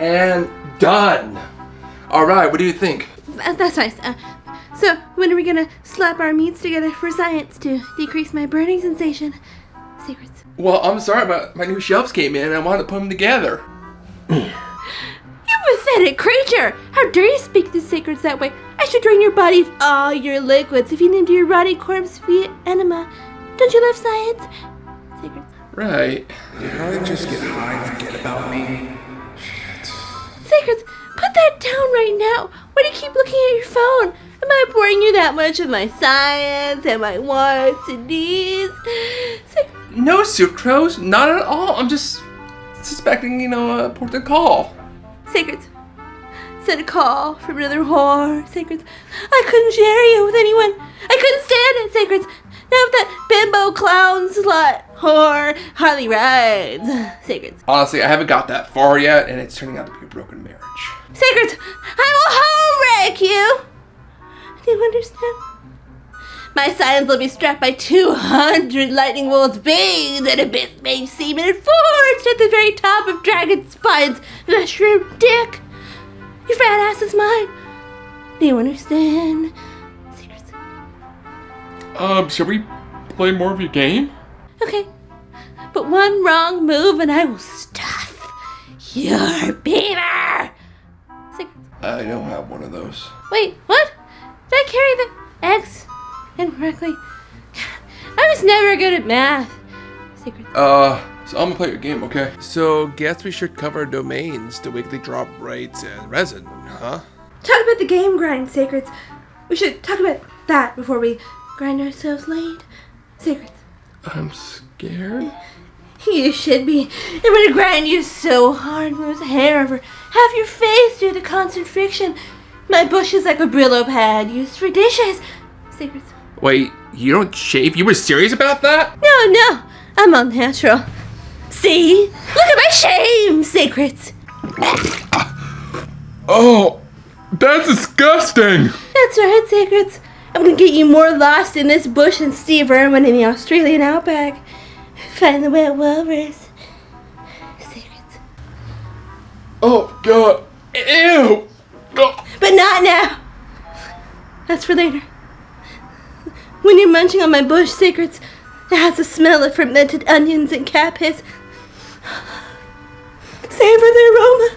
And done. All right, what do you think? That's nice. So, when are we gonna slap our meats together for science to decrease my burning sensation? Secrets. Well, I'm sorry, but my new shelves came in and I wanted to put them together. You pathetic creature! How dare you speak to secrets that way? I should drain your body of all your liquids if you named your rotting corpse via enema. Don't you love science? Secrets. Right. Did Harley just get high and forget about me? Secrets, put that down right now. Why do you keep looking at your phone? Am I boring you that much with my science and my wants and needs? No, Sucrose, not at all. I'm just suspecting, a important call. Secrets. Sent a call from another whore. Secrets. I couldn't share you with anyone. I couldn't stand it. Secrets. Now that bimbo clown slut whore Harley rides. Secrets. Honestly, I haven't got that far yet, and it's turning out to be a broken marriage. Secrets. I will home wreck you. Do you understand? My science will be struck by 200 lightning bolts, bathed in abyss made semen and forged at the very top of dragon spines with a shrimp dick. Your fat ass is mine. Do you understand? Secrets. Should we play more of your game? Okay. But one wrong move and I will stuff your beaver. Secrets. I don't have one of those. Wait, what? Did I carry the X incorrectly? I was never good at math. Secrets. So I'm gonna play your game, okay? So, guess we should cover domains, the weekly drop rates, and resin, huh? Talk about the game grind, Secrets. We should talk about that before we grind ourselves late. Secrets. I'm scared. You should be. I'm gonna grind you so hard, lose hair over half your face due to constant friction. My bush is like a Brillo pad used for dishes. Secrets. Wait, you don't shave? You were serious about that? No, I'm all natural. See? Look at my shame, Secrets. Oh, that's disgusting. That's right, Secrets. I'm gonna get you more lost in this bush than Steve Irwin in the Australian outback. Find the wet walrus. Secrets. Oh, God. Ew. Oh. But not now. That's for later. When you're munching on my bush, Secrets, it has the smell of fermented onions and cat piss. Savor the aroma.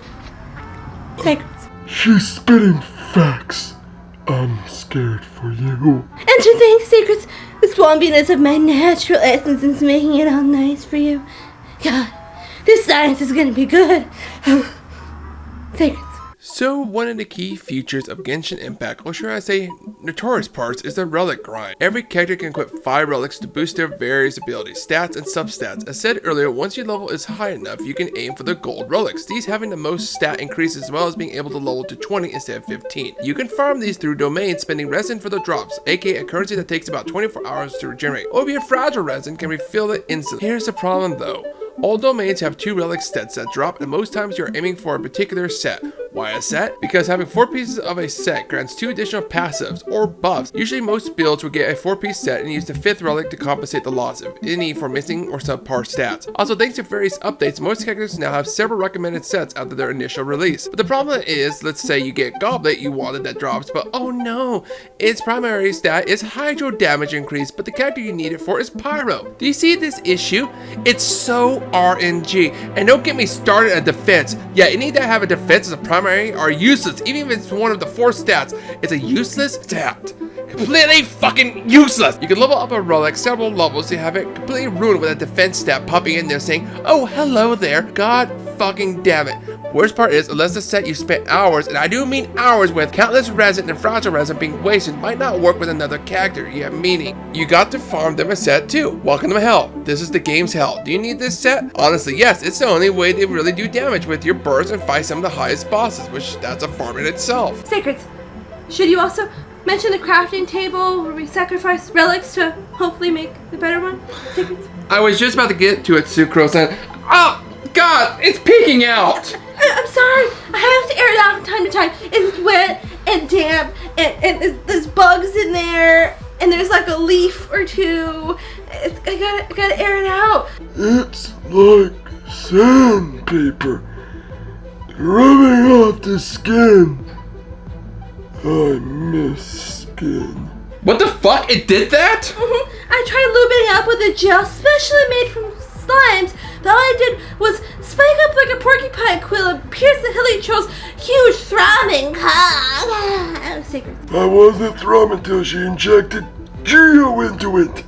Secrets. She's spitting facts. I'm scared for you. And to think, Secrets, the swampiness of my natural essence is making it all nice for you. God, this science is gonna be good. Secrets. So, one of the key features of Genshin Impact, or should I say notorious parts, is the relic grind. Every character can equip 5 relics to boost their various abilities, stats, and substats. As said earlier, once your level is high enough, you can aim for the gold relics, these having the most stat increase as well as being able to level to 20 instead of 15. You can farm these through domains, spending resin for the drops, aka a currency that takes about 24 hours to regenerate, or if you're fragile resin, can refill it instantly. Here's the problem though. All domains have 2 relic sets that drop, and most times you're aiming for a particular set. Why a set? Because having 4 pieces of a set grants 2 additional passives, or buffs. Usually most builds will get a 4-piece set and use the 5th relic to compensate the loss of any for missing or subpar stats. Also, thanks to various updates, most characters now have several recommended sets after their initial release. But the problem is, let's say you get Goblet you wanted that drops, but oh no, its primary stat is Hydro damage increase, but the character you need it for is Pyro. Do you see this issue? It's so RNG. And don't get me started on defense. Yeah, any that have a defense as a primary are useless. Even if it's one of the 4 stats, it's a useless stat. Completely fucking useless. You can level up a relic several levels to have it completely ruined with a defense stat popping in there saying, oh, hello there. God fucking damn it. Worst part is, unless the set you spent hours, and I do mean hours with, countless resin and fragile resin being wasted might not work with another character. Yeah, meaning you got to farm them a set too. Welcome to hell. This is the game's hell. Do you need this set? Honestly, yes. It's the only way they really do damage with your bursts and fight some of the highest bosses, which that's a farm in itself. Secrets. Should you also mention the crafting table where we sacrifice relics to hopefully make the better one? Secrets. I was just about to get to it, Sucrose, and oh God, it's peeking out. I'm sorry. I have to air it out from time to time. It's wet and damp, and there's bugs in there, and there's like a leaf or two. I gotta air it out. It's like sandpaper. rubbing off the skin. I miss skin. What the fuck? It did that? I tried lubing up with a gel specially made from slimes, but all I did was spike up like a porcupine quill and pierce the hilly troll's huge throbbing cock. Secret. I wasn't thrum until she injected Geo into it.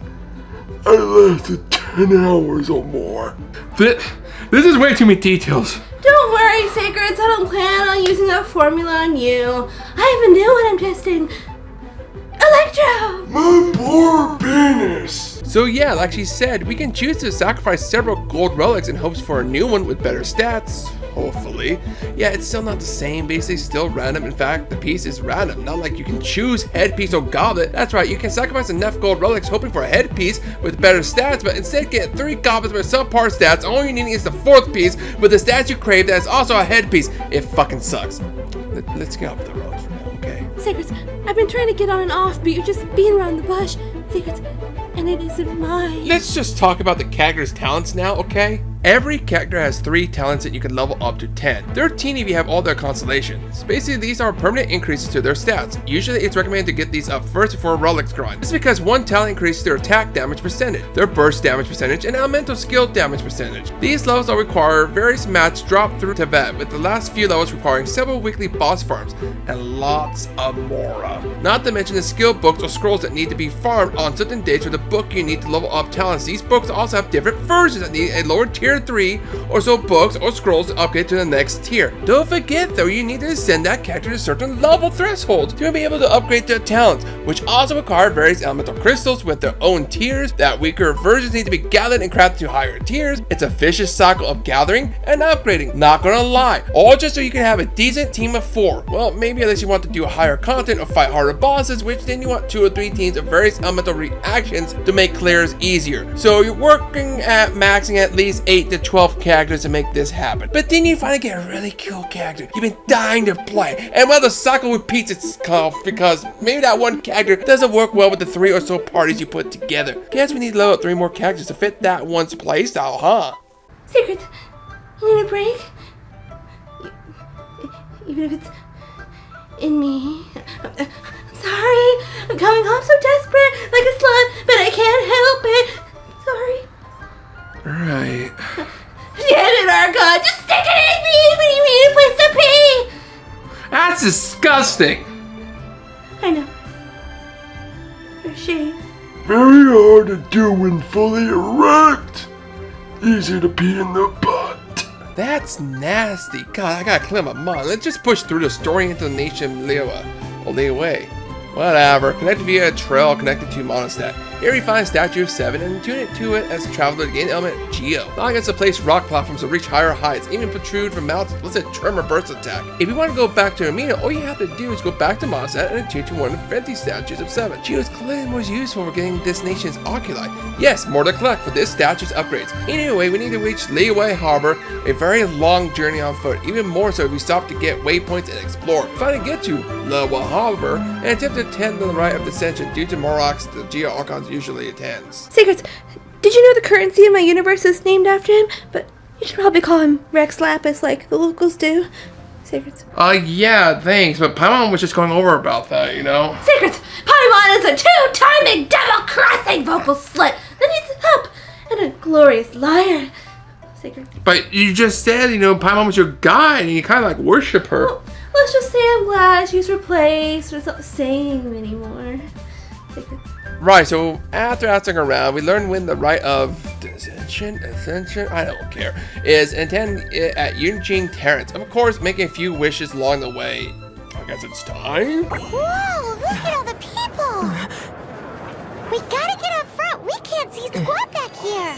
I lasted 10 hours or more. This is way too many details. Don't worry, Secrets. I don't plan on using that formula on you. I have a new one I'm testing. Electro! My poor penis. So yeah, like she said, we can choose to sacrifice several gold relics in hopes for a new one with better stats, hopefully. Yeah, it's still not the same, basically still random. In fact, the piece is random, not like you can choose headpiece or goblet. That's right, you can sacrifice enough gold relics hoping for a headpiece with better stats, but instead get 3 goblets with subpar stats. All you need is the 4th piece with the stats you crave that is also a headpiece. It fucking sucks. Let's get off the relics for now, okay? Secrets, I've been trying to get on and off, but you're just being around the bush. Secrets, and it isn't mine. Let's just talk about the character's talents now, okay? Every character has 3 talents that you can level up to 10. 13 if you have all their constellations. Basically, these are permanent increases to their stats. Usually, it's recommended to get these up first before relics grind. This is because one talent increases their attack damage percentage, their burst damage percentage, and elemental skill damage percentage. These levels will require various mats drop through Tibet, with the last few levels requiring several weekly boss farms, and lots of Mora. Not to mention the skill books or scrolls that need to be farmed on certain days for the book you need to level up talents. These books also have different versions that need a lower tier 3 or so books or scrolls to upgrade to the next tier. Don't forget though, you need to ascend that character to certain level thresholds to be able to upgrade their talents, which also require various elemental crystals with their own tiers. That weaker versions need to be gathered and crafted to higher tiers. It's a vicious cycle of gathering and upgrading, not gonna lie, all just so you can have a decent team of 4. Well, maybe unless you want to do higher content or fight harder bosses, which then you want 2 or 3 teams of various elemental reactions to make clears easier. So you're working at maxing at least 8 to 12 characters to make this happen. But then you finally get a really cool character you've been dying to play, and well, the cycle repeats itself because maybe that one character doesn't work well with the 3 or so parties you put together. Guess we need to level up 3 more characters to fit that one's playstyle, huh? Secrets, you need a break? Even if it's in me. I'm sorry. I'm coming home so desperate, like a slut, but I can't help it. Sorry. Right. Damn it, Argon! Just stick it in me when you need a place to pee! That's disgusting. I know. For shame. Very hard to do when fully erect. Easy to pee in the butt. That's nasty. God, I gotta clear my mind. Let's just push through the story into the nation Liyue. Or Liyue. Whatever. Connected via a trail connected to Monostat. Here we find a statue of 7 and tune it to it as a traveler to gain element Geo. Not against to place rock platforms to reach higher heights, even protrude from mountains. Let's say tremor burst attack. If you want to go back to Amina, all you have to do is go back to Monostat and attune to one of the 50 statues of 7. Geo is clearly more useful for getting this nation's oculi. Yes, more to collect for this statue's upgrades. Anyway, we need to reach Liyue Harbor, a very long journey on foot, even more so if we stop to get waypoints and explore. Finally get to Liyue Harbor and attempt to attend to the rite of descension due to Morox the Geo Archons usually attends. Secrets, did you know the currency in my universe is named after him? But you should probably call him Rex Lapis like the locals do. Secrets. Yeah, thanks, but Paimon was just going over about that, you know? Secrets! Paimon is a two-timing, double-crossing vocal slut that needs help and a glorious liar. Secrets. But you just said, you know, Paimon was your guy, and you kind of like worship her. Well, let's just say I'm glad she's replaced, but it's not the same anymore. Secrets. Right, so after asking around, we learned when the rite of ascension, I don't care, is intended at Yunjing Terrace. Of course, making a few wishes along the way. I guess it's time. Whoa, look at all the people! We gotta get up front. We can't see squat back here.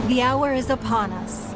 The hour is upon us.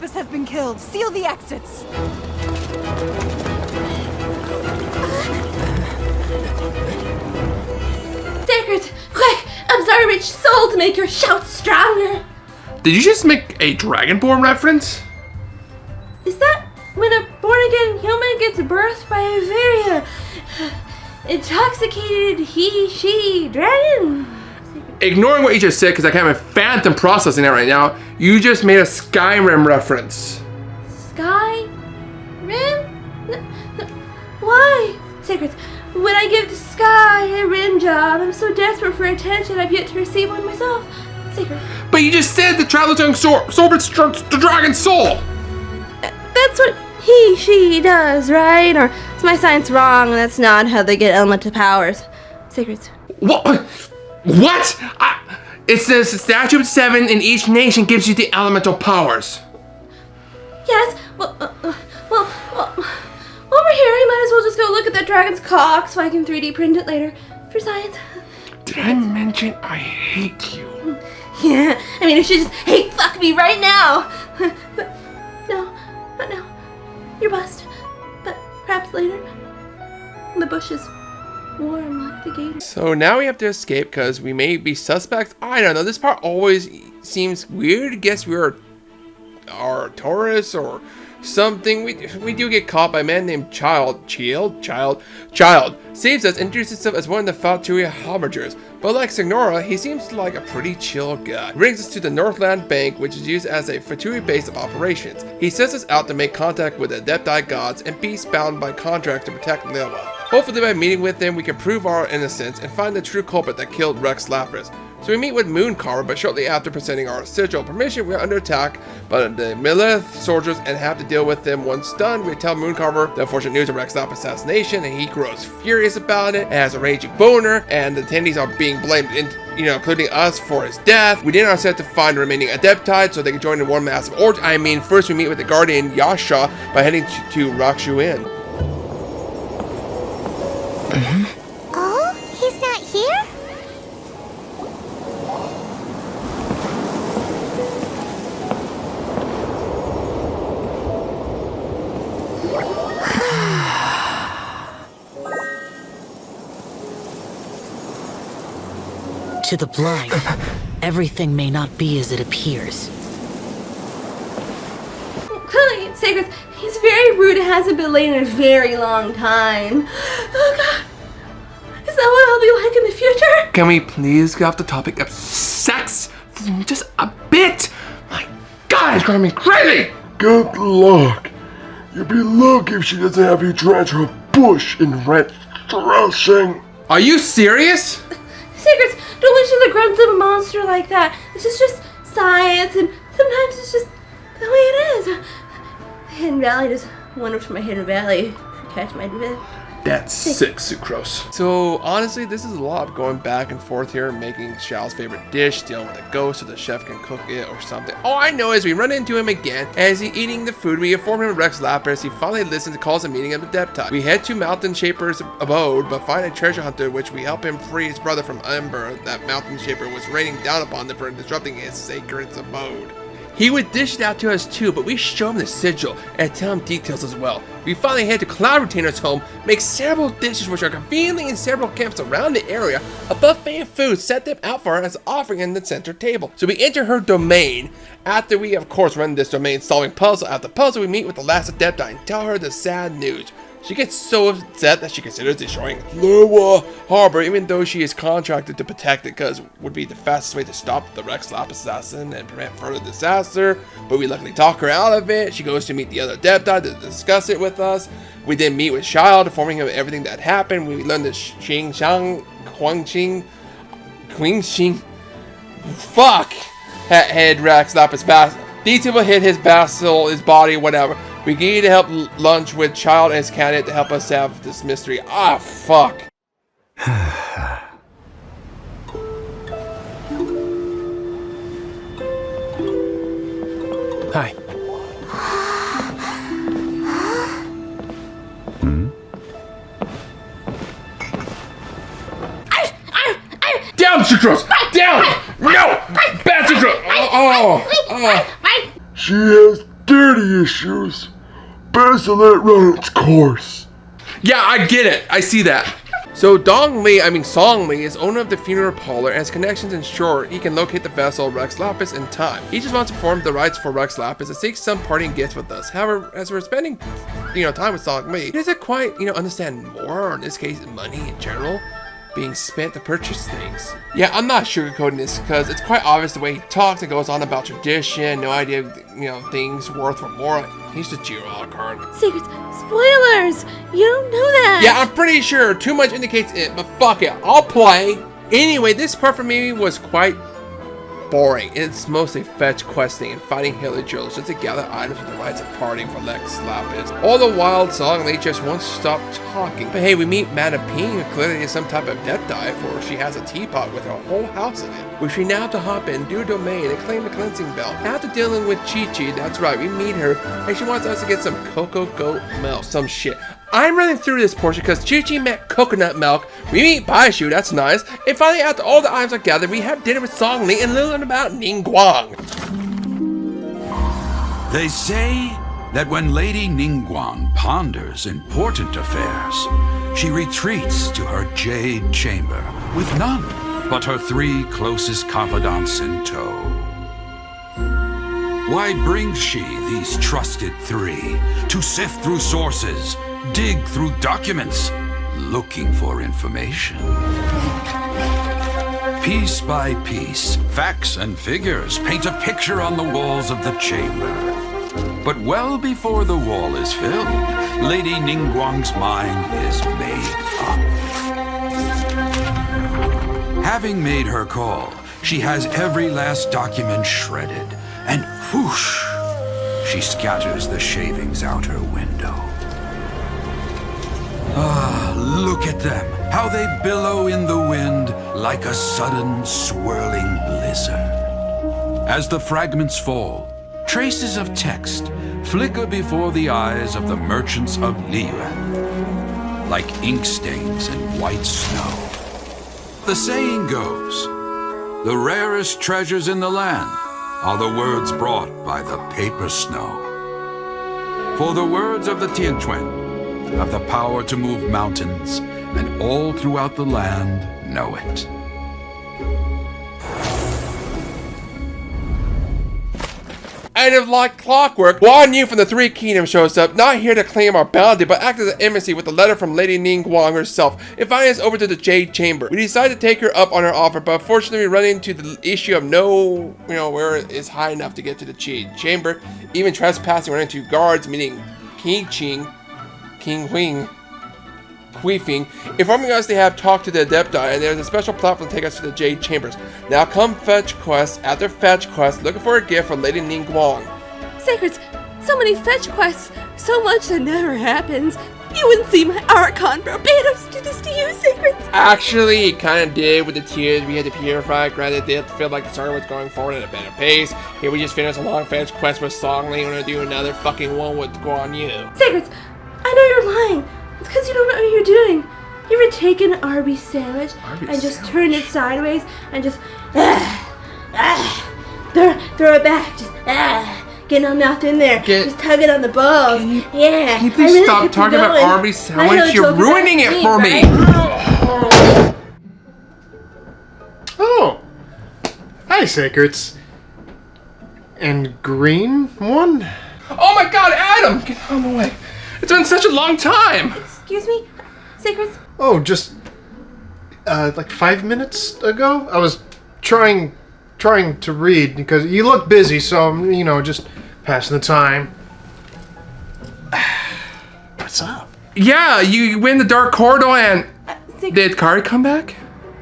Lapis has been killed. Seal the exits. Sacred, quick! Absorb each soul to make your shout stronger. Did you just make a Dragonborn reference? Is that when a born-again human gets birthed by a very intoxicated he-she dragon? Ignoring what you just said, because I can't have phantom processing that right now, you just made a Skyrim reference. Skyrim? Why? Sacred, when I give the sky a rim job, I'm so desperate for attention I've yet to receive one myself. Sacred. But you just said the traveler's tongue sorbets the dragon's soul! That's what she does, right? Or is my science wrong? That's not how they get elemental powers. Secrets. What? What? It says Statute 7 in each nation gives you the elemental powers. Yes. Well, while we're here, I might as well just go look at that dragon's cock so I can 3D print it later for science. Did I mention I hate you? Yeah. I mean, I should just hate fuck me right now. But no, not now. You're bust. But perhaps later. The bush is warm like the gator. So now we have to escape because we may be suspects. I don't know. This part always seems weird. I guess we are tourists or something. We do get caught by a man named Child. Saves us, introduces himself as one of the Falturia Harbingers. But like Signora, he seems like a pretty chill guy. Brings us to the Northland Bank, which is used as a Fatui base of operations. He sends us out to make contact with the Adepti gods and beasts bound by contract to protect Liyue. Hopefully by meeting with them, we can prove our innocence and find the true culprit that killed Rex Lapis. So we meet with Mooncarver, but shortly after presenting our sigil permission, we are under attack by the Millith soldiers and have to deal with them. Once done, we tell Mooncarver the unfortunate news of Rex Lapis' assassination, and he grows furious about it and has a raging boner, and the attendees are being blamed, including us, for his death. We did our set to find the remaining Adepti so they can join in one massive orgy. First we meet with the Guardian Yasha by heading to Rakshu Inn. Oh, he's not here? To the blind, everything may not be as it appears. Clearly, Sacred, he's very rude and hasn't been late in a very long time. Oh god. Is that what I'll be like in the future? Can we please get off the topic of sex for just a bit? My god, it's driving me crazy! Good luck. You'll be lucky if she doesn't have you dredge her bush in red thrashing. Are you serious? Secrets, don't listen to the grunts of a monster like that. This is just science, and sometimes it's just the way it is. Hidden Valley just wondered for my Hidden Valley if you catch my drift. That's sick, Sucrose. So honestly, this is a lot going back and forth here, making Xiao's favorite dish, dealing with a ghost so the chef can cook it or something. All I know is we run into him again as he's eating the food. We inform him of Rex Lapis. He finally listens and calls a meeting of the Adepti. We head to Mountain Shaper's abode, but find a treasure hunter, which we help him free his brother from Ember. That Mountain Shaper was raining down upon them for disrupting his sacred abode. He would dish it out to us too, but we show him the sigil and tell him details as well. We finally head to Cloud Retainer's home, make several dishes which are conveniently in several camps around the area. A buffet of food set them out for her as offering in the center table. So we enter her domain. After we, of course, run this domain solving puzzle after puzzle, we meet with the last Adepti and tell her the sad news. She gets so upset that she considers destroying Liyue Harbor, even though she is contracted to protect it, because it would be the fastest way to stop the Rex Lapis assassin and prevent further disaster. But we luckily talk her out of it. She goes to meet the other Adepti to discuss it with us. We then meet with Xiao, informing him of everything that happened. We learn that Xing Shang, Huangqing, Qingxing, had Rex Lapis vassal. These people hit his vassal, his body, whatever. We need to help lunch with Child and his candidate to help us have this mystery. Ah, fuck. Hi. Down, Sucrose! Down! No! Bad Sucrose! Oh! She has daddy issues. Best to let it run its course. Yeah, I get it. I see that. So Song Li is owner of the funeral parlor and has connections ensure he can locate the vessel Rex Lapis in time. He just wants to perform the rites for Rex Lapis and seek some parting gifts with us. However, as we're spending, time with Song Li, he doesn't quite, understand more, or in this case, money in general, being spent to purchase things. Yeah, I'm not sugarcoating this because it's quite obvious the way he talks and goes on about tradition, no idea, things worth or more. He's just Jiro a la carte. Secrets, spoilers! You don't know that! Yeah, I'm pretty sure too much indicates it, but fuck it, I'll play. Anyway, this part for me was quite boring. It's mostly fetch questing and fighting Harley drills just to gather items for the rites of parting for Rex Lapis. All the while, Song Li just won't stop talking. But hey, we meet Madame Ping, who clearly is some type of death dive, for she has a teapot with her whole house in it, which we now have to hop in, do a domain, and claim the cleansing bell. After dealing with Chi-Chi, that's right, we meet her, and she wants us to get some cocoa goat milk, some shit. I'm running through this portion because Chi-Chi met coconut milk, we meet Baishu, that's nice, and finally after all the items are gathered, we have dinner with Song Li and learn about Ningguang. They say that when Lady Ningguang ponders important affairs, she retreats to her jade chamber with none but her 3 closest confidants in tow. Why brings she these trusted 3 to sift through sources, dig through documents, looking for information? Piece by piece, facts and figures paint a picture on the walls of the chamber. But well before the wall is filled, Lady Ningguang's mind is made up. Having made her call, she has every last document shredded, and whoosh, she scatters the shavings out her window. Ah, look at them, how they billow in the wind like a sudden swirling blizzard. As the fragments fall, traces of text flicker before the eyes of the merchants of Liyue, like ink stains in white snow. The saying goes, the rarest treasures in the land are the words brought by the paper snow. For the words of the Tianquan have the power to move mountains, and all throughout the land know it. And if like clockwork, Guan Yu from the 3 Kingdoms shows up, not here to claim our bounty, but act as an embassy with a letter from Lady Ningguang herself, inviting us over to the Jade Chamber. We decide to take her up on her offer, but unfortunately we run into the issue of where it is high enough to get to the Jade Chamber. Even trespassing, running into guards, meaning King Huing, queefing, informing us they have talked to the Adepti and there's a special platform to take us to the Jade Chambers. Now come fetch quests after fetch quests, looking for a gift for Lady Ningguang. Secrets, so many fetch quests, so much that never happens. You wouldn't see my Archon Barbados do this to you, Secrets. Actually, it kind of did with the tears we had to purify. Granted, it did feel like the story was going forward at a better pace. Here we just finished a long fetch quest with Song Li. We're gonna do another fucking one with Guan Yu. Secrets, I know you're lying. It's because you don't know what you're doing. You ever take an Arby's sandwich and just turn it sideways and just throw it back, just get no mouth in there, just tug it on the balls. Can you please really stop talking about Arby's sandwich? You're ruining it for me. Right? Oh, hi, Secrets. And green one? Oh my god, Adam! Get out of the way. It's been such a long time. Excuse me, Secrets? Oh, just like 5 minutes ago. I was trying to read because you look busy, so I'm, just passing the time. What's up? Yeah, you went in the dark corridor and Secrets? did Kari come back?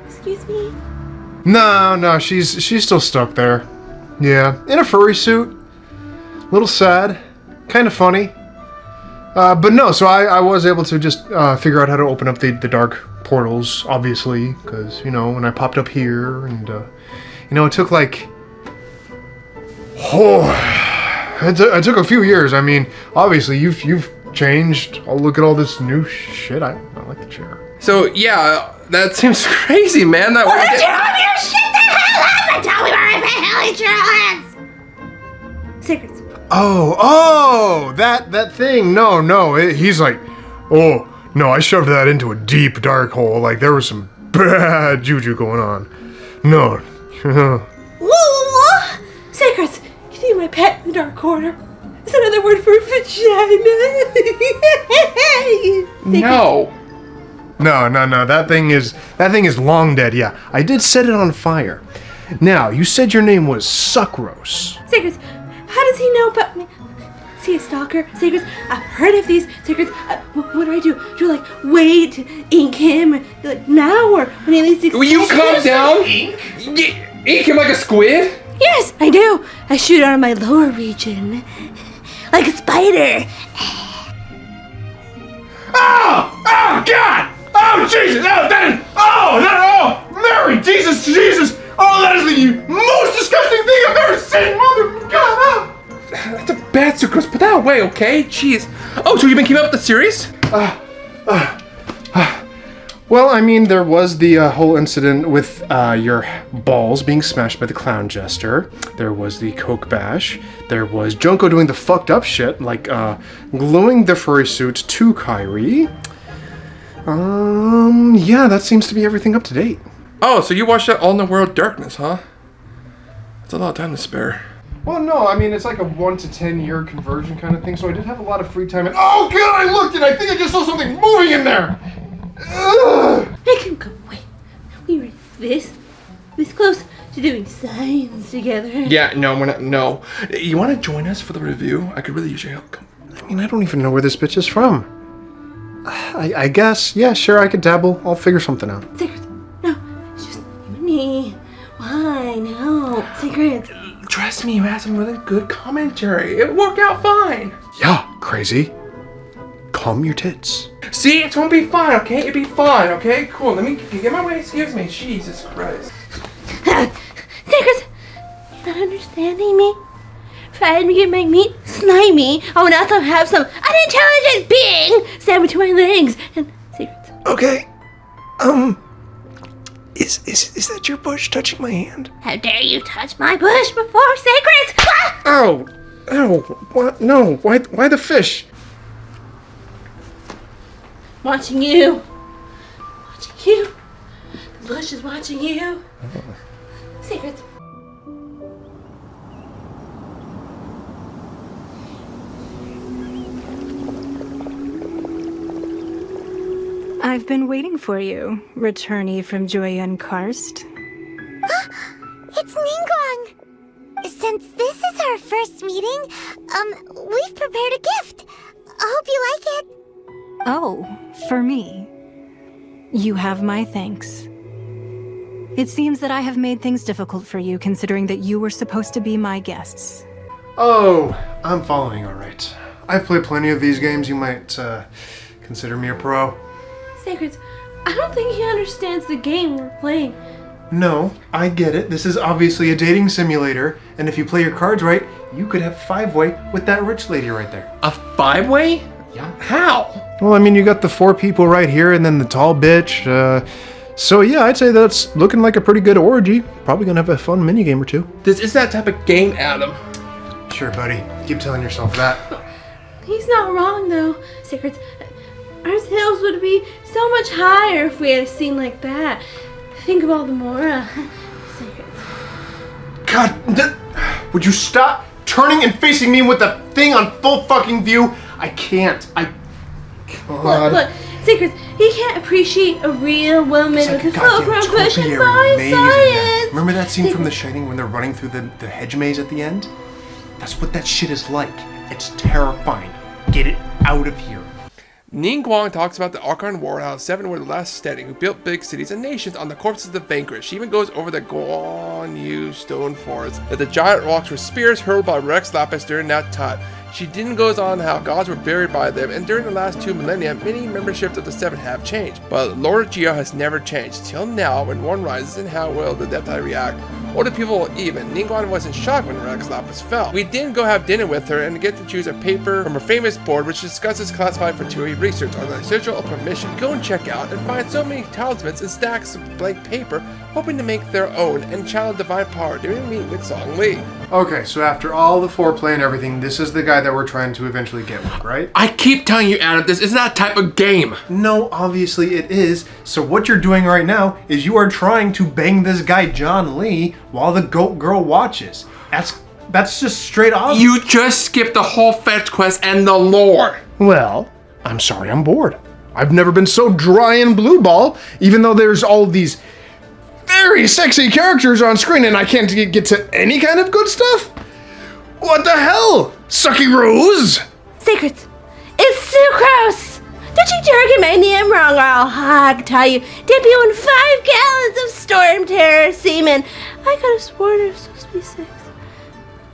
Excuse me? No, she's still stuck there. Yeah, in a furry suit. Little sad, kind of funny. But no, so I was able to just figure out how to open up the dark portals, obviously, because, when I popped up here, and, it took like... it took a few years. I mean, obviously, you've changed. I'll look at all this new shit. I like the chair. So, yeah, that seems crazy, man. That way. Shut the hell up and tell me where the hell each is! Secrets, Oh, that thing. No, he's like, oh, no, I shoved that into a deep, dark hole. Like, there was some bad juju going on. No. Whoa! Secrets! You think my pet in the dark corner? It's another word for vagina. No. No, that thing is long dead, yeah. I did set it on fire. Now, you said your name was Sucrose. Secrets, how does he know about me? Is he a stalker? Secrets, I've heard of these. Secrets, what do I do? Do I, like, wait to ink him, like, now, or when he leaves? Will you calm down? Ink him like a squid? Yes, I do. I shoot out of my lower region. Like a spider. Oh, God! Oh, Jesus! Oh, Mary, Jesus! Oh, that is the most disgusting thing I've ever seen, mother! God! That's a bad sucrose. Put that away, okay? Jeez. Oh, so you've been keeping up with the series? Well, I mean, there was the whole incident with your balls being smashed by the clown jester. There was the coke bash. There was Junko doing the fucked up shit, like gluing the furry suit to Kairi. Yeah, that seems to be everything up to date. Oh, so you watched that All in the World Darkness, huh? That's a lot of time to spare. Well, no, I mean, it's like a 1 to 10 year conversion kind of thing, so I did have a lot of free time. And oh, God, I looked and I think I just saw something moving in there! Ugh. Make him go away. We were this close to doing science together. Yeah, no, we're not. No. You want to join us for the review? I could really use your help. I mean, I don't even know where this bitch is from. I guess, yeah, sure, I could dabble. I'll figure something out. Secrets, no, it's just you and me. Why, no, secrets. Trust me, you had some really good commentary. It worked out fine. Yeah, crazy. Calm your tits. See, it's gonna be fine, okay? It'll be fine, okay? Cool, let me get my way. Excuse me. Jesus Christ. Secrets, you're not understanding me. Trying to get my meat slimy. Oh, and also have some unintelligent being stand between my legs. And secrets. Okay. Is that your bush touching my hand? How dare you touch my bush before secrets? Ah! Ow! What? No, why the fish? Watching you. Watching you. The bush is watching you. Secrets. I've been waiting for you, returnee from Joyun Karst. It's Ningguang! Since this is our first meeting, we've prepared a gift. I hope you like it. Oh, for me. You have my thanks. It seems that I have made things difficult for you, considering that you were supposed to be my guests. Oh, I'm following all right. I've played plenty of these games. You might consider me a pro. Secrets, I don't think he understands the game we're playing. No, I get it. This is obviously a dating simulator, and if you play your cards right, you could have 5-way with that rich lady right there. A 5-way? Yeah. How? Well, I mean, you got the 4 people right here, and then the tall bitch. So yeah, I'd say that's looking like a pretty good orgy. Probably gonna have a fun minigame or two. This is that type of game, Adam. Sure, buddy. Keep telling yourself that. He's not wrong, though. Secrets, our sales would be so much higher if we had a scene like that. Think of all the more secrets. God, would you stop turning and facing me with the thing on full fucking view? I can't. God. Look, secrets. He can't appreciate a real woman with a full-grown bush and maze science. Remember that scene from The Shining when they're running through the hedge maze at the end? That's what that shit is like. It's terrifying. Get it out of here. Ningguang talks about the Archon War, how 7 were the last standing, who built big cities and nations on the corpses of the vanquished. She even goes over the Guan Yu stone forest, that the giant rocks were spears hurled by Rex Lapis during that time. She then goes on how gods were buried by them, and during the last 2 millennia, many memberships of the 7 have changed. But Lord Geo has never changed, till now when one rises, and how will the Deptai react? Or do people even? Ningguang wasn't shocked when Rex Lapis fell. We didn't go have dinner with her and get to choose a paper from her famous board which discusses classified Fatui research on the essential of permission. Go and check out and find so many talismans and stacks of blank paper hoping to make their own and channel divine power during a meet with Song Li. Okay, so after all the foreplay and everything, this is the guy that we're trying to eventually get with, right? I keep telling you, Adam, this is not a type of game. No, obviously it is. So what you're doing right now is you are trying to bang this guy John Lee while the goat girl watches. That's just straight obvious. You just skipped the whole fetch quest and the lore. Well, I'm sorry, I'm bored. I've never been so dry in Blue Ball, even though there's all these very sexy characters on screen and I can't get to any kind of good stuff? What the hell? Sucky Rose? Secrets. It's Sucrose! Don't you dare get my name wrong or I'll hog tie you, dip you in 5 gallons of Storm Terror semen. I could have sworn it was supposed to be 6.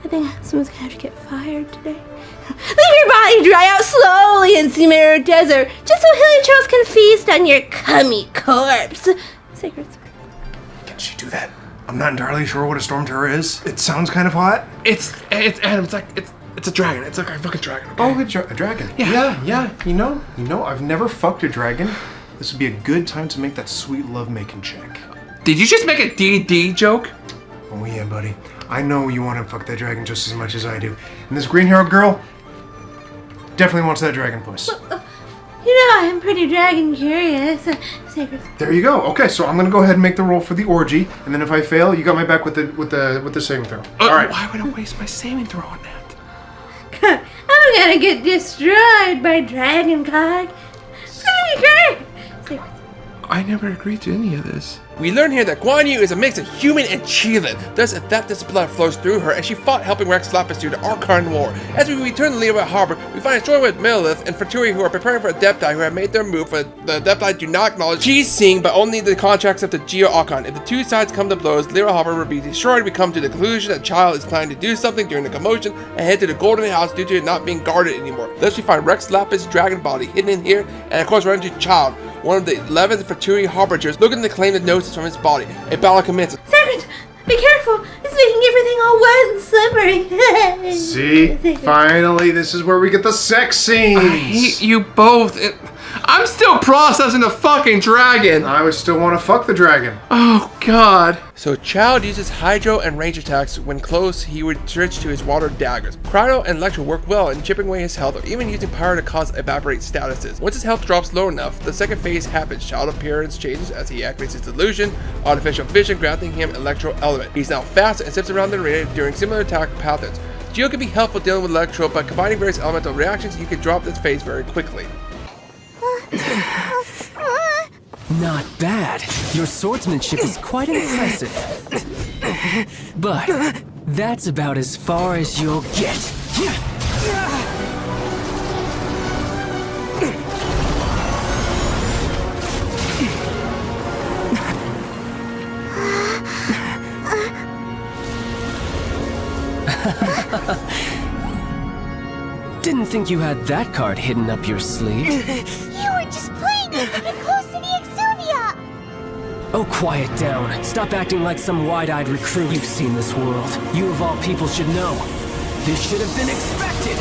I think someone's gonna have to get fired today. Leave your body dry out slowly in Sumeru Desert, just so Heliotros can feast on your cummy corpse. Secrets. Can she do that? I'm not entirely sure what a storm terror is. It sounds kind of hot. It's Adam. It's a dragon. It's like a fucking dragon. Okay? Oh, a dragon. Yeah. You know, I've never fucked a dragon. This would be a good time to make that sweet lovemaking check. Did you just make a DD joke? Oh yeah, buddy. I know you want to fuck that dragon just as much as I do. And this green haired girl definitely wants that dragon puss. You know, I'm pretty dragon curious. Secrets. There you go. Okay, so I'm gonna go ahead and make the roll for the orgy, and then if I fail, you got my back with the saving throw. All right. Why would I waste my saving throw on that? I'm gonna get destroyed by dragon cock. It's gonna be great. Secrets. I never agreed to any of this. We learn here that Guan Yu is a mix of human and Qilin, thus Adeptus blood flows through her, and she fought helping Rex Lapis through the Archon War. As we return to Liyue Harbor, we find a story with Millith and Fatui who are preparing for Adepti who have made their move, for the Adepti do not acknowledge Ji's Sing, but only the contracts of the Geo Archon. If the two sides come to blows, Liyue Harbor will be destroyed. We come to the conclusion that Child is planning to do something during the commotion and head to the Golden House due to it not being guarded anymore. Thus we find Rex Lapis' dragon body hidden in here, and of course run into Child, one of the 11 Fatui Harbingers, looking to claim the gnosis from his body. A battle commences. Secrets. Be careful. It's making everything all wet and slippery. See? Finally, this is where we get the sex scenes. I hate you both. I'm still processing the fucking dragon. I would still want to fuck the dragon. Oh, God. So Child uses hydro and range attacks. When close, he would switch to his water daggers. Cryo and Electro work well in chipping away his health, or even using power to cause evaporate statuses. Once his health drops low enough, the second phase happens. Child appearance changes as he activates his illusion, artificial vision, granting him Electro element. He's now fast and zips around the arena during similar attack patterns. Geo can be helpful dealing with Electro, but combining various elemental reactions, you can drop this phase very quickly. Not bad. Your swordsmanship is quite impressive. But that's about as far as you'll get. Didn't think you had that card hidden up your sleeve. You were just playing it to get close to the Exuvia! Oh, quiet down. Stop acting like some wide-eyed recruit. You've seen this world. You of all people should know. This should have been expected!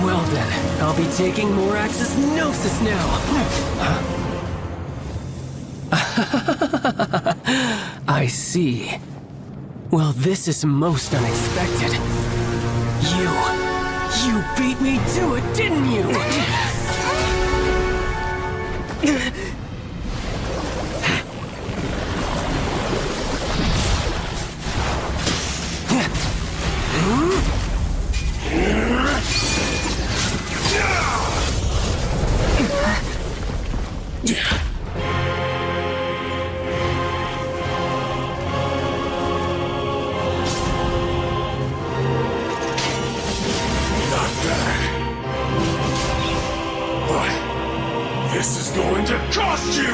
Well then, I'll be taking Morax's Gnosis now! I see. Well, this is most unexpected. You beat me to it, didn't you? This is going to cost you!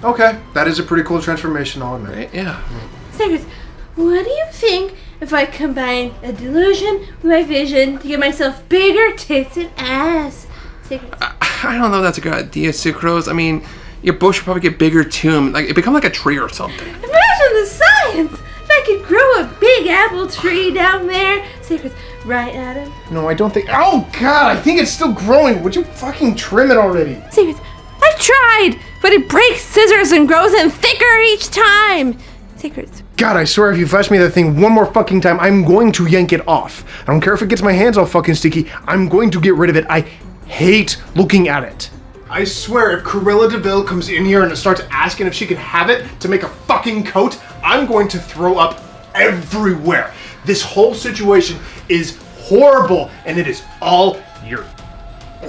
Okay. That is a pretty cool transformation, I'll admit. Yeah. Secrets. What do you think if I combine a delusion with my vision to give myself bigger tits and ass? Secrets. I don't know if that's a good idea, Sucrose. I mean, your bush would probably get bigger too. Like, it become like a tree or something. Imagine the science! If I could grow a big apple tree down there. Secrets. Right, Adam? No, I don't think. Oh, God, I think it's still growing. Would you fucking trim it already? Secrets. I've tried, but it breaks scissors and grows in thicker each time. Secrets. God, I swear if you flash me that thing one more fucking time, I'm going to yank it off. I don't care if it gets my hands all fucking sticky. I'm going to get rid of it. I hate looking at it. I swear if Cruella DeVille comes in here and starts asking if she can have it to make a fucking coat, I'm going to throw up everywhere. This whole situation is horrible, and it is all your... You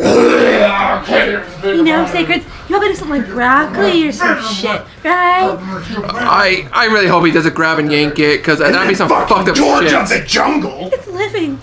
know, Secrets, you probably do something like broccoli or some shit, right? I really hope he doesn't grab and yank it, because that'd be some fucked up George shit. of the jungle! It's living.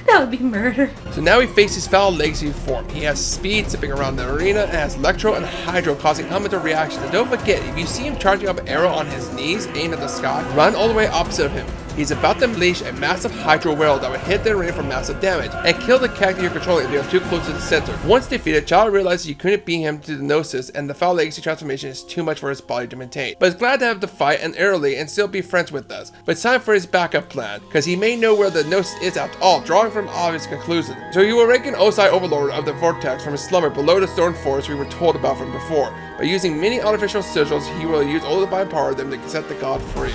That would be murder. So now he faces foul legacy form. He has speed zipping around the arena and has Electro and Hydro causing elemental reactions. And don't forget, if you see him charging up an arrow on his knees aimed at the sky, run all the way opposite of him. He's about to unleash a massive Hydro Whirl that will hit the arena for massive damage and kill the character you're controlling if you're too close to the center. Once defeated, Child realizes you couldn't beat him to the Gnosis and the foul legacy transformation is too much for his body to maintain. But is glad to have the fight and early and still be friends with us. But it's time for his backup plan, because he may know where the Gnosis is after all, drawing from obvious conclusions. So he will reckon Osai Overlord of the Vortex from his slumber below the stone forest we were told about from before. By using many artificial sigils, he will use all the divine power of them to set the god free.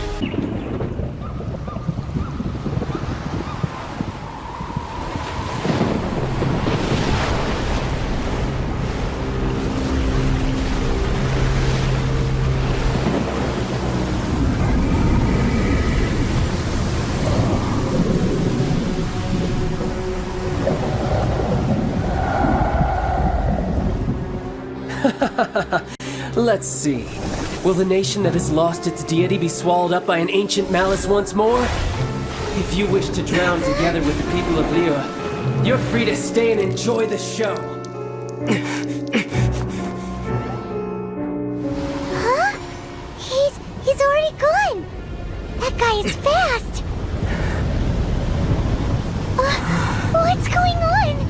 Let's see. Will the nation that has lost its deity be swallowed up by an ancient malice once more? If you wish to drown together with the people of Liyue, you're free to stay and enjoy the show. Huh? He's already gone. That guy is fast. What's going on?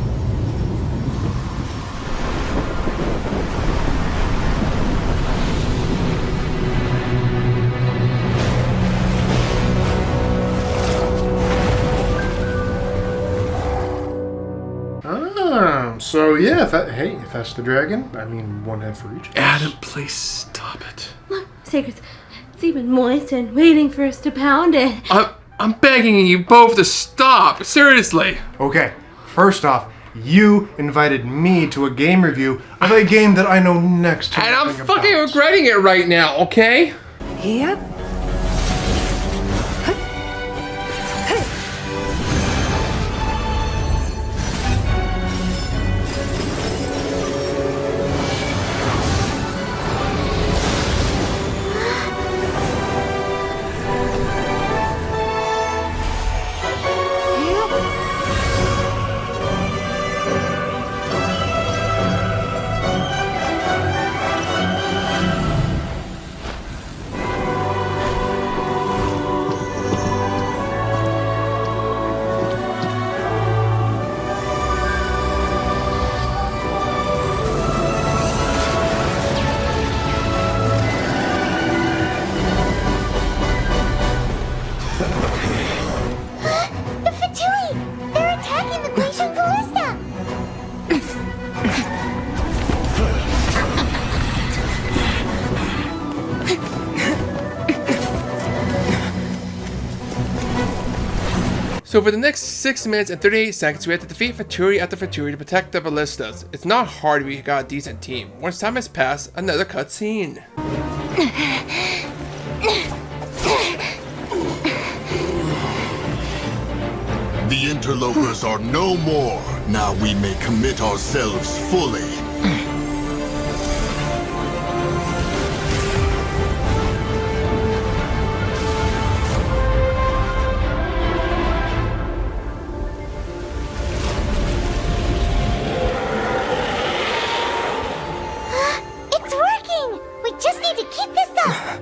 So yeah, if that's the dragon, I mean, one head for each. Adam, please stop it. Look, Secrets, it's even moist and waiting for us to pound it. I'm begging you both to stop. Seriously. Okay, first off, you invited me to a game review of a game that I know next to And I'm nothing fucking about. regretting it right now, okay? Yep. The Fatui! They're attacking the Glacian Ballista! So for the next 6 minutes and 38 seconds, we have to defeat Faturi after Faturi to protect the ballistas. It's not hard if we got a decent team. Once time has passed, another cutscene. The interlopers are no more. Now we may commit ourselves fully. It's working! We just need to keep this up!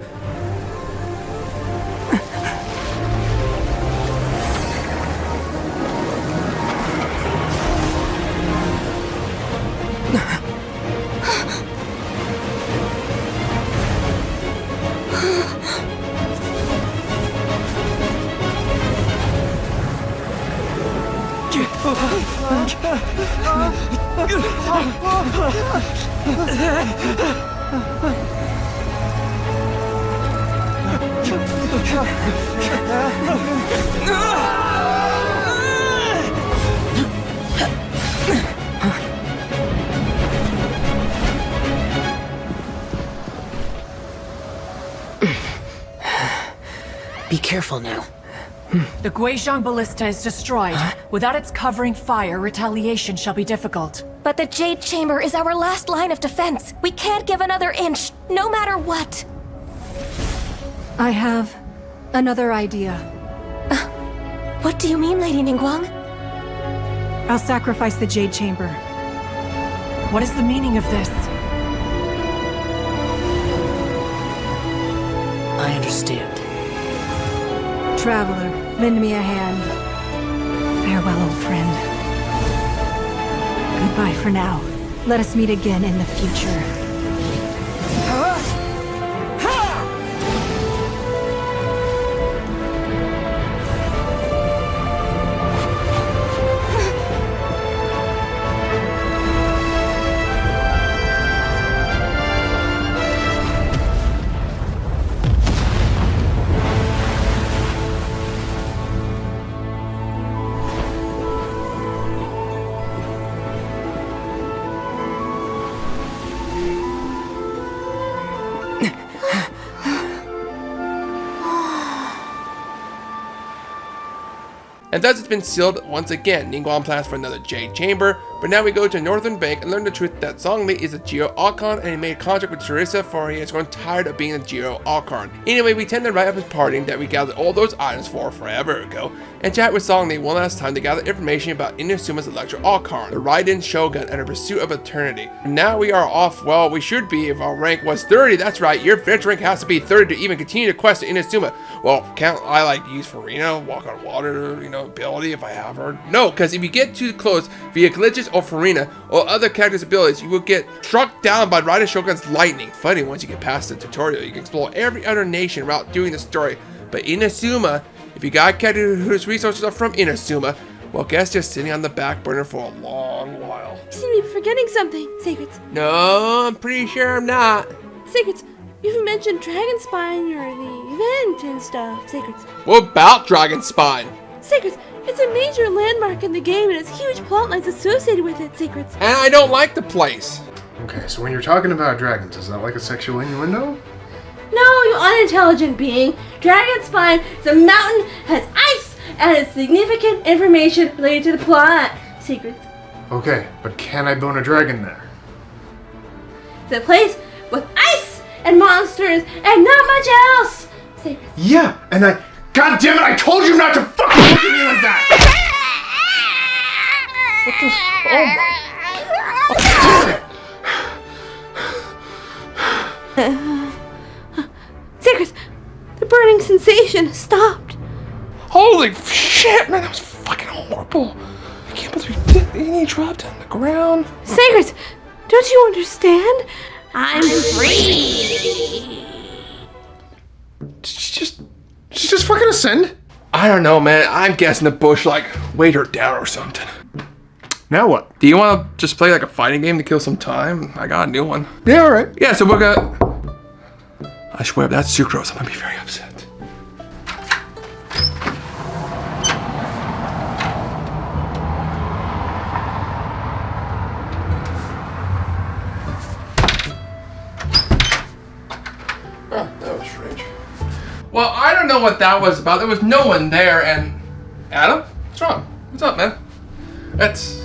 Be careful now. The Guizhong Ballista is destroyed. Without its covering fire, retaliation shall be difficult. But the Jade Chamber is our last line of defense. We can't give another inch, no matter what. I have another idea. What do you mean, Lady Ningguang? I'll sacrifice the Jade Chamber. What is the meaning of this? I understand. Traveler, lend me a hand. Farewell, old friend. Goodbye for now. Let us meet again in the future. And thus it's been sealed once again. Ningguang plans for another Jade Chamber, but now we go to Northern Bank and learn the truth that Zhongli is a Geo Archon and he made a contract with Teresa for he has grown tired of being a Geo Archon. Anyway, we tend to write up his party that we gathered all those items for forever ago, and chat with Zhongli one last time to gather information about Inasuma's Electro Archon, the Raiden Shogun, and her pursuit of eternity. And now we are off, well, we should be if our rank was 30, that's right, your adventure rank has to be 30 to even continue to quest to Inazuma. Well, can't I like use Farina, walk on water, ability if I have her? No, because if you get too close via glitches or Farina or other characters' abilities, you will get struck down by Raiden Shogun's lightning. Funny, once you get past the tutorial, you can explore every other nation without doing the story. But Inazuma, if you got a character whose resources are from Inazuma, well, guess just sitting on the back burner for a long while. You seem to be forgetting something, Secrets. No, I'm pretty sure I'm not. Secrets, you've mentioned Dragonspine or the event and stuff, Secrets. What about Dragonspine? Secrets, it's a major landmark in the game and has huge plot lines associated with it, Secrets. And I don't like the place. Okay, so when you're talking about dragons, is that like a sexual innuendo? No, you unintelligent being. Dragonspine is a mountain, has ice, and has significant information related to the plot, Secrets. Okay, but can I bone a dragon there? It's a place with ice and monsters and not much else, Secrets. Yeah, and God damn it, I told you not to fucking look at me like that! What the... Secrets, the burning sensation has stopped. Holy shit, man, that was fucking horrible. I can't believe you did. He dropped on the ground. Secrets, don't you understand? I'm free. Just fucking ascend? I don't know, man. I'm guessing the bush, like, weighed her down or something. Now what? Do you want to just play, like, a fighting game to kill some time? I got a new one. Yeah, alright. Yeah, so we're gonna... I swear, if that's sucrose, I'm gonna be very upset. Oh, that was strange. Well, I don't know what that was about. There was no one there, and... Adam? What's wrong? What's up, man? That's...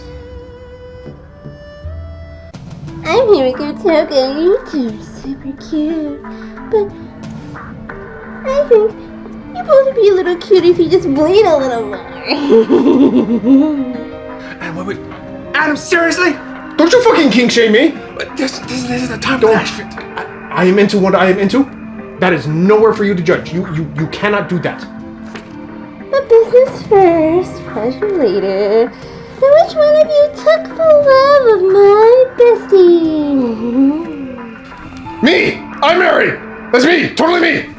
I'm here with your token on YouTube. Super cute. But I think you'd both be a little cute if you just bleed a little more. And what would... Adam, seriously? Don't you fucking kink shame me! This is the time for that shit. I am into what I am into. That is nowhere for you to judge. You cannot do that. But business first, pleasure later. Now we Which one of you took the love of my bestie? Me! I'm Mary! That's me! Totally me!